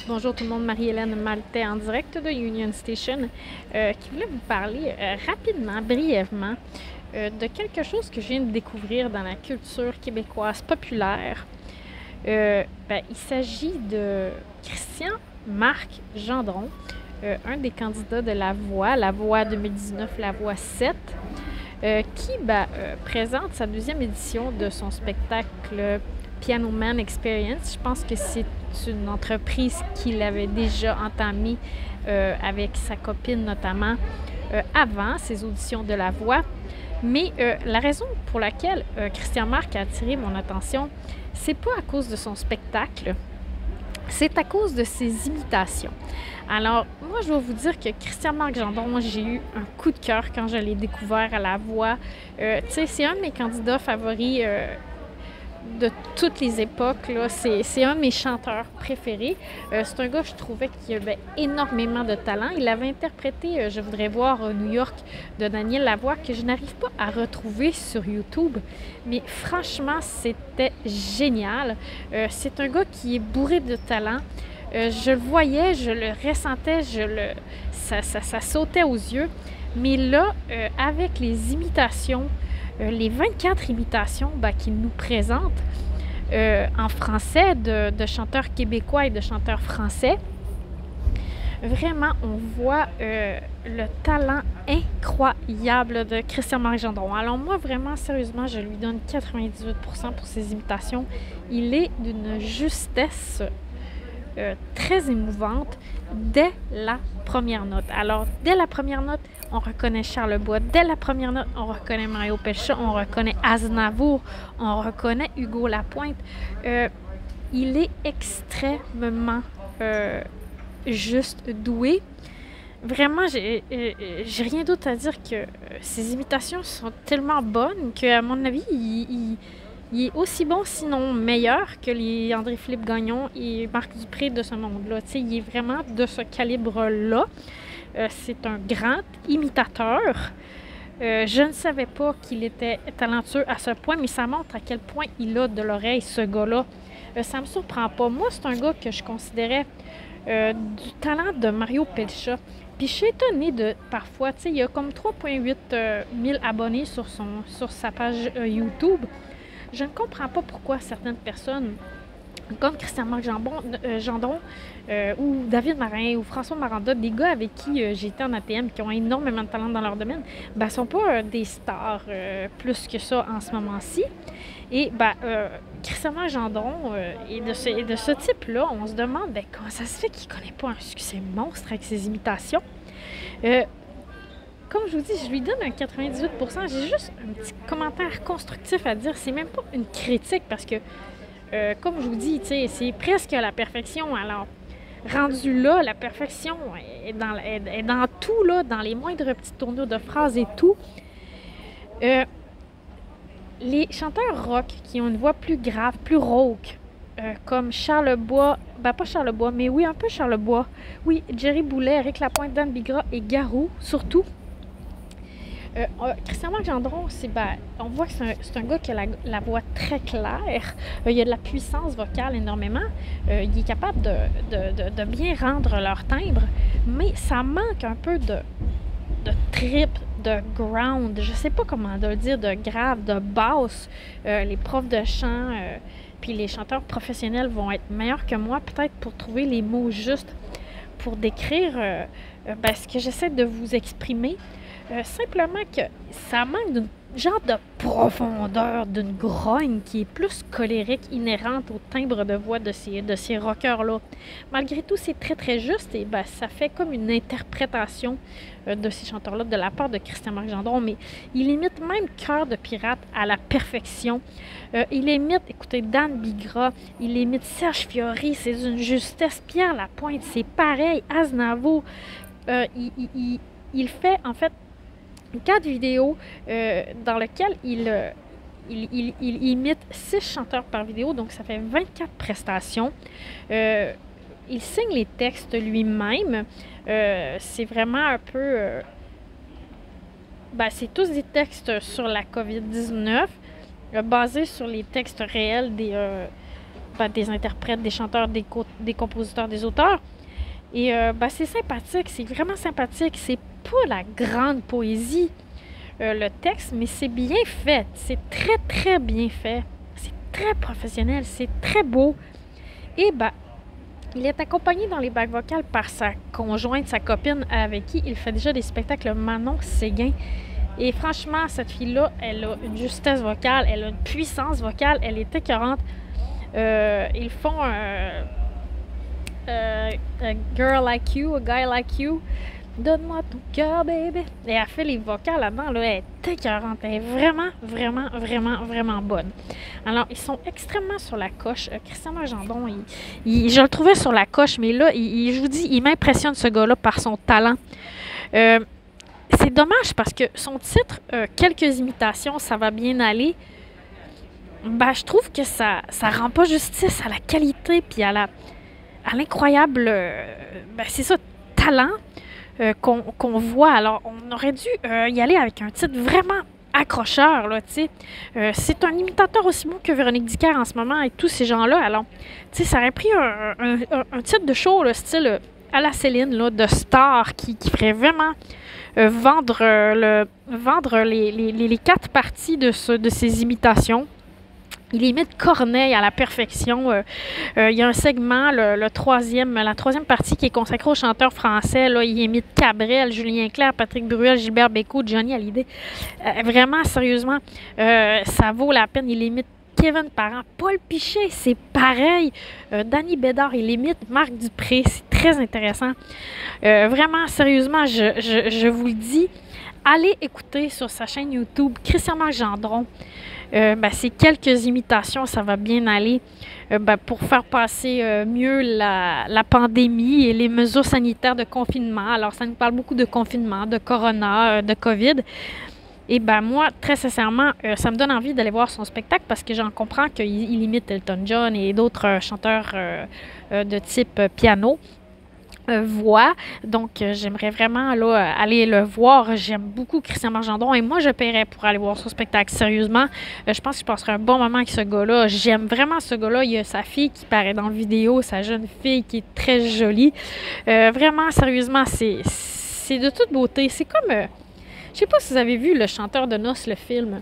Bonjour tout le monde, Marie-Hélène Maltais en direct de Union Station qui voulait vous parler rapidement, brièvement, de quelque chose que je viens de découvrir dans la culture québécoise populaire. Il s'agit de Christian Marc Gendron, un des candidats de La Voix 2019, La Voix 7, qui présente sa deuxième édition de son spectacle Piano Man Experience. Je pense que c'est une entreprise qu'il avait déjà entamée avec sa copine notamment avant ses auditions de La Voix. Mais la raison pour laquelle Christian Marc a attiré mon attention, c'est pas à cause de son spectacle, c'est à cause de ses imitations. Alors, moi, je vais vous dire que Christian Marc Gendron, moi, j'ai eu un coup de cœur quand je l'ai découvert à La Voix. Tu sais, c'est un de mes candidats favoris de toutes les époques. C'est un de mes chanteurs préférés. C'est un gars, je trouvais, qui avait énormément de talent. Il avait interprété Je voudrais voir New York de Daniel Lavoie, que je n'arrive pas à retrouver sur YouTube. Mais franchement, c'était génial. C'est un gars qui est bourré de talent. Je le voyais, je le ressentais, ça sautait aux yeux. Mais là, avec les imitations, les 24 imitations qu'il nous présente en français de chanteurs québécois et de chanteurs français, vraiment, on voit le talent incroyable de Christian Marc Gendron. Alors moi, vraiment, sérieusement, je lui donne 98% pour ses imitations. Il est d'une justesse très émouvante dès la première note. Alors, dès la première note, on reconnaît Charles Bois. Dès la première note, on reconnaît Mario Pelchat, on reconnaît Aznavour, on reconnaît Hugo Lapointe. Il est extrêmement juste doué. Vraiment, j'ai rien d'autre à dire que ses imitations sont tellement bonnes qu'à mon avis, il est aussi bon, sinon meilleur, que les André-Philippe Gagnon et Marc Dupré de ce monde-là. Tu sais, il est vraiment de ce calibre-là. C'est un grand imitateur. Je ne savais pas qu'il était talentueux à ce point, mais ça montre à quel point il a de l'oreille, ce gars-là. Ça me surprend pas. Moi, c'est un gars que je considérais du talent de Mario Pelchat. Puis je suis étonnée de, parfois, tu sais, il y a comme 3,8 000 abonnés sur sa page YouTube. Je ne comprends pas pourquoi certaines personnes, comme Christian Marc Gendron ou David Marin ou François Maranda, des gars avec qui j'ai été en ATM qui ont énormément de talent dans leur domaine, ne sont pas des stars plus que ça en ce moment-ci. Et Christian Marc Gendron est de ce type-là, on se demande comment ça se fait qu'il ne connaît pas un succès monstre avec ses imitations. Comme je vous dis, je lui donne un 98%. J'ai juste un petit commentaire constructif à dire. C'est même pas une critique parce que, comme je vous dis, c'est presque la perfection. Alors, rendu là, la perfection est dans tout, là, dans les moindres petites tournures de phrases et tout. Les chanteurs rock qui ont une voix plus grave, plus rauque, comme Charles Bois, pas Charles Bois, mais oui, un peu Charles Bois. Oui, Jerry Boulet, Éric Lapointe, Dan Bigra et Garou, surtout. Christian Marc Gendron, on voit que c'est un gars qui a la voix très claire. Il a de la puissance vocale énormément. Il est capable de bien rendre leur timbre, mais ça manque un peu de trip, de ground. Je sais pas comment le dire, de grave, de basse. Les profs de chant puis les chanteurs professionnels vont être meilleurs que moi, peut-être pour trouver les mots justes pour décrire ce que j'essaie de vous exprimer. Simplement que ça manque d'un genre de profondeur, d'une grogne qui est plus colérique, inhérente au timbre de voix de ces rockers-là. Malgré tout, c'est très très juste et ça fait comme une interprétation de ces chanteurs-là de la part de Christian Marc Gendron, mais il imite même Cœur de pirate à la perfection. Il imite, écoutez, Dan Bigra, il imite Serge Fiori, c'est d'une justesse. Pierre Lapointe, c'est pareil. Aznavour, il fait en fait 4 vidéos dans lesquelles il imite 6 chanteurs par vidéo, donc ça fait 24 prestations. Il signe les textes lui-même. C'est vraiment un peu... c'est tous des textes sur la COVID-19, basés sur les textes réels des interprètes, des chanteurs, des compositeurs, des auteurs. Et c'est sympathique, c'est vraiment sympathique. C'est pas la grande poésie, le texte, mais c'est bien fait. C'est très, très bien fait. C'est très professionnel, c'est très beau. Et il est accompagné dans les bacs vocales par sa conjointe, sa copine, avec qui il fait déjà des spectacles, Manon Séguin. Et franchement, cette fille-là, elle a une justesse vocale, elle a une puissance vocale, elle est écœurante. Ils font a girl like you, a guy like you. Donne-moi ton cœur, baby. Et elle fait les vocales là-dedans, là, elle est écœurante. Elle est vraiment, vraiment, vraiment, vraiment bonne. Alors, ils sont extrêmement sur la coche. Christian Margendon, je le trouvais sur la coche, mais là, je vous dis, il m'impressionne ce gars-là par son talent. C'est dommage parce que son titre, quelques imitations, ça va bien aller. Je trouve que ça rend pas justice à la qualité puis à l'incroyable, c'est ça, talent qu'on voit. Alors, on aurait dû y aller avec un titre vraiment accrocheur, là, tu sais. C'est un imitateur aussi bon que Véronique Dicker en ce moment et tous ces gens-là. Alors, tu sais, ça aurait pris un titre de show, là, style à la Céline, là, de star qui ferait vraiment vendre les 4 parties de ces imitations. Il imite Corneille à la perfection. Il y a un segment, la troisième partie qui est consacrée aux chanteurs français. Là, il imite Cabrel, Julien Clerc, Patrick Bruel, Gilbert Bécaud, Johnny Hallyday. Vraiment, sérieusement, ça vaut la peine. Il imite Kevin Parent, Paul Pichet, c'est pareil. Danny Bédard, il imite Marc Dupré. C'est très intéressant. Vraiment, sérieusement, je vous le dis, allez écouter sur sa chaîne YouTube Christian Margendron. C'est quelques imitations, ça va bien aller pour faire passer mieux la pandémie et les mesures sanitaires de confinement. Alors, ça nous parle beaucoup de confinement, de corona, de COVID. Et moi, très sincèrement, ça me donne envie d'aller voir son spectacle parce que j'en comprends qu'il imite Elton John et d'autres chanteurs de type piano. Voix. Donc, j'aimerais vraiment là, aller le voir. J'aime beaucoup Christian Margendon et moi, je paierais pour aller voir son spectacle. Sérieusement, je pense que je passerai un bon moment avec ce gars-là. J'aime vraiment ce gars-là. Il y a sa fille qui paraît dans la vidéo, sa jeune fille qui est très jolie. Vraiment, sérieusement, c'est de toute beauté. C'est comme... je sais pas si vous avez vu Le Chanteur de noces, le film.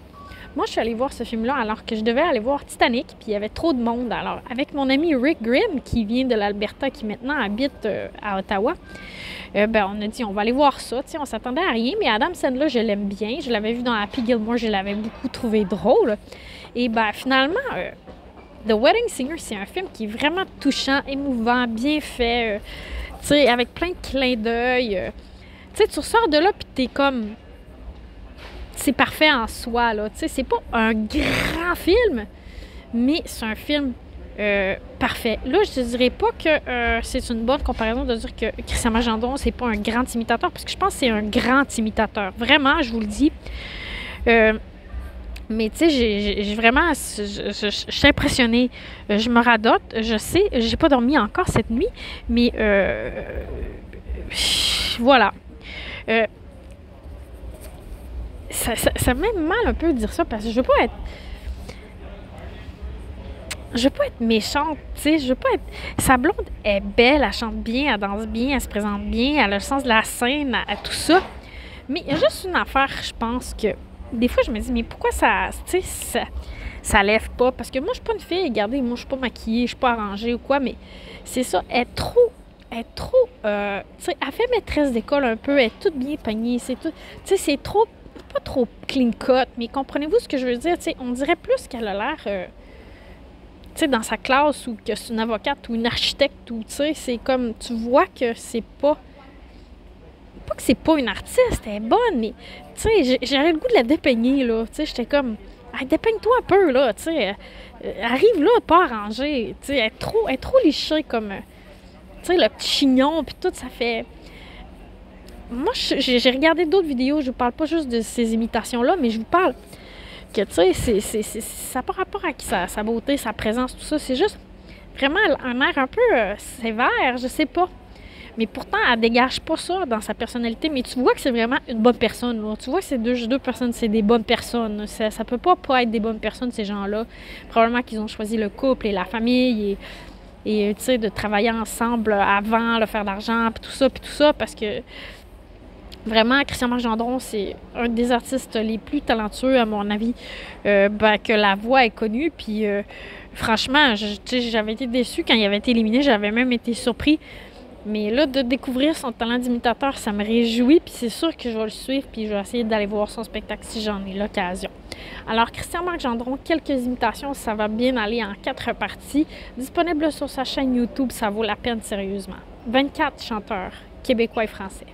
Moi, je suis allée voir ce film-là alors que je devais aller voir Titanic, puis il y avait trop de monde. Alors, avec mon ami Rick Grimm, qui vient de l'Alberta, qui maintenant habite à Ottawa, on a dit, on va aller voir ça. Tu sais, on s'attendait à rien, mais Adam Sandler, je l'aime bien. Je l'avais vu dans Happy Gilmore, je l'avais beaucoup trouvé drôle. Et finalement, The Wedding Singer, c'est un film qui est vraiment touchant, émouvant, bien fait, tu sais, avec plein de clins d'œil. Tu sais, tu ressors de là, puis t'es comme... C'est parfait en soi, là. Tu sais, c'est pas un grand film, mais c'est un film parfait. Là, je ne dirais pas que c'est une bonne comparaison de dire que Christian Margendon, c'est pas un grand imitateur, parce que je pense que c'est un grand imitateur. Vraiment, je vous le dis. Mais tu sais, j'ai vraiment... Je suis impressionnée. Je me radote. Je sais, j'ai pas dormi encore cette nuit, mais voilà. Ça me met mal un peu de dire ça parce que je veux pas être méchante, tu sais, je veux pas être... Sa blonde est belle, elle chante bien, elle danse bien, elle se présente bien, elle a le sens de la scène, à tout ça. Mais il y a juste une affaire, je pense que... Des fois, je me dis, mais pourquoi ça ça lève pas? Parce que moi, je suis pas une fille, regardez, moi, je suis pas maquillée, je suis pas arrangée ou quoi, mais c'est ça, elle est trop... tu sais, elle fait maîtresse d'école un peu, elle est toute bien peignée, c'est tout... Tu sais, c'est trop... Pas trop clean cut, mais comprenez-vous ce que je veux dire? T'sais, on dirait plus qu'elle a l'air dans sa classe ou que c'est une avocate ou une architecte ou c'est comme tu vois que c'est pas que c'est pas une artiste, elle est bonne, mais j'aurais le goût de la dépeigner là. J'étais comme dépeigne-toi un peu là, arrive là, pas arrangée, elle est trop lichée comme le petit chignon puis tout ça fait. Moi, j'ai regardé d'autres vidéos, je vous parle pas juste de ces imitations-là, mais je vous parle que, ça n'a pas rapport à sa beauté, sa présence, tout ça. C'est juste vraiment un air un peu sévère, je sais pas. Mais pourtant, elle dégage pas ça dans sa personnalité. Mais tu vois que c'est vraiment une bonne personne, là. Tu vois que c'est deux personnes, c'est des bonnes personnes. Ça peut pas être des bonnes personnes, ces gens-là. Probablement qu'ils ont choisi le couple et la famille et tu sais, de travailler ensemble avant, de faire de l'argent, puis tout ça, parce que vraiment, Christian-Marc Gendron, c'est un des artistes les plus talentueux, à mon avis, que la voix est connue. Puis, franchement, j'avais été déçue quand il avait été éliminé. J'avais même été surpris. Mais là, de découvrir son talent d'imitateur, ça me réjouit. Puis c'est sûr que je vais le suivre. Puis je vais essayer d'aller voir son spectacle si j'en ai l'occasion. Alors, Christian-Marc Gendron, quelques imitations, ça va bien aller en 4 parties. Disponible sur sa chaîne YouTube, ça vaut la peine sérieusement. 24 chanteurs québécois et français.